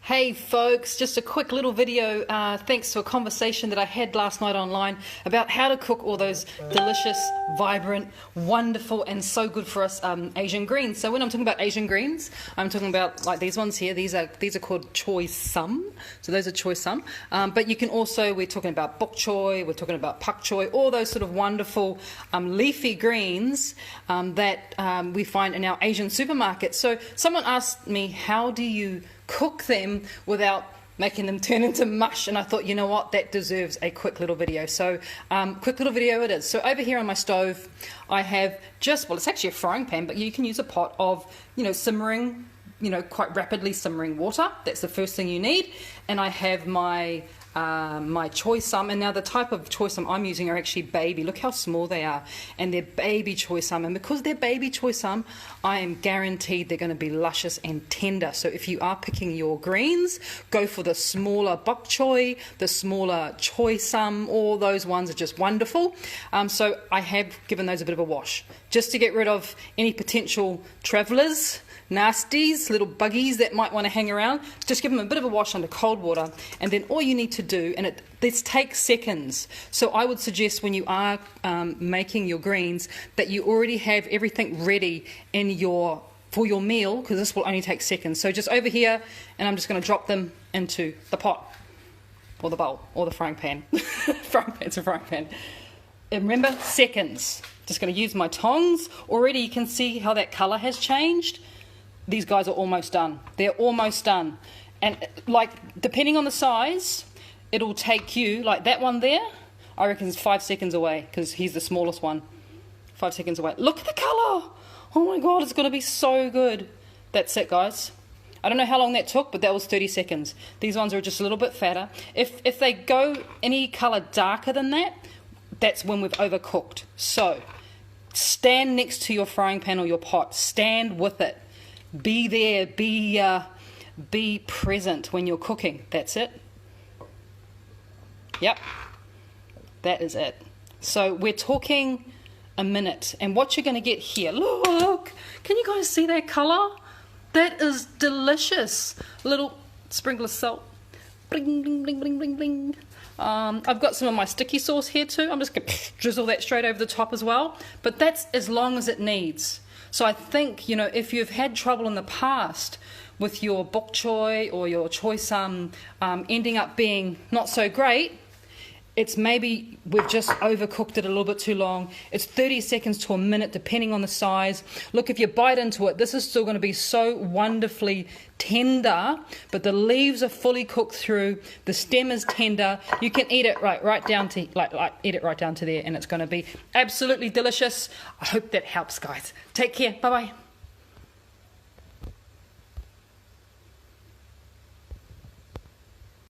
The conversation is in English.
Hey folks, just a quick little video thanks to a conversation that I had last night online about how to cook all those delicious, vibrant, wonderful and so good for us Asian greens. So when I'm talking about Asian greens, I'm talking about like these ones here. These are called choy sum. So those are choy sum. But you can also, we're talking about bok choy, we're talking about pak choy, all those sort of wonderful leafy greens that we find in our Asian supermarkets. So someone asked me, how do you cook them without making them turn into mush? And I thought, you know what, that deserves a quick little video. So quick little video it is. So over here on my stove I have it's actually a frying pan, but you can use a pot of simmering, quite rapidly simmering water. That's the first thing you need. And I have my my choy sum, and now the type of choy sum I'm using are actually baby. Look how small they are, and they're baby choy sum, and because they're baby choy sum, I am guaranteed they're going to be luscious and tender. So if you are picking your greens, go for the smaller bok choy, the smaller choy sum. All those ones are just wonderful. So I have given those a bit of a wash just to get rid of any potential travellers, nasties, little buggies that might want to hang around. Just give them a bit of a wash under cold water, and then all you need to do, and this takes seconds. So I would suggest when you are making your greens that you already have everything ready for your meal, because this will only take seconds. So just over here, and I'm just going to drop them into the pot or the bowl or the frying pan. It's a frying pan. And remember, seconds. Just going to use my tongs. Already you can see how that colour has changed. These guys are almost done. They're almost done. And like, depending on the size, it'll take you, like that one there, I reckon is 5 seconds away, because he's the smallest one. 5 seconds away. Look at the colour. Oh my God, it's going to be so good. That's it, guys. I don't know how long that took, but that was 30 seconds. These ones are just a little bit fatter. If they go any colour darker than that, that's when we've overcooked. So stand next to your frying pan or your pot. Stand with it. Be there. Be present when you're cooking. That's it. Yep. That is it. So we're talking a minute. And what you're going to get here, look, can you guys see that colour? That is delicious. A little sprinkle of salt. Bling, bling, bling, bling, bling, bling. I've got some of my sticky sauce here too. I'm just going to drizzle that straight over the top as well. But that's as long as it needs. So I think, if you've had trouble in the past with your bok choy or your choy sum ending up being not so great, it's maybe we've just overcooked it a little bit too long. It's 30 seconds to a minute, depending on the size. Look, if you bite into it, this is still going to be so wonderfully tender, but the leaves are fully cooked through. The stem is tender. You can eat it right down to eat it right down to there, and it's going to be absolutely delicious. I hope that helps, guys. Take care. Bye bye.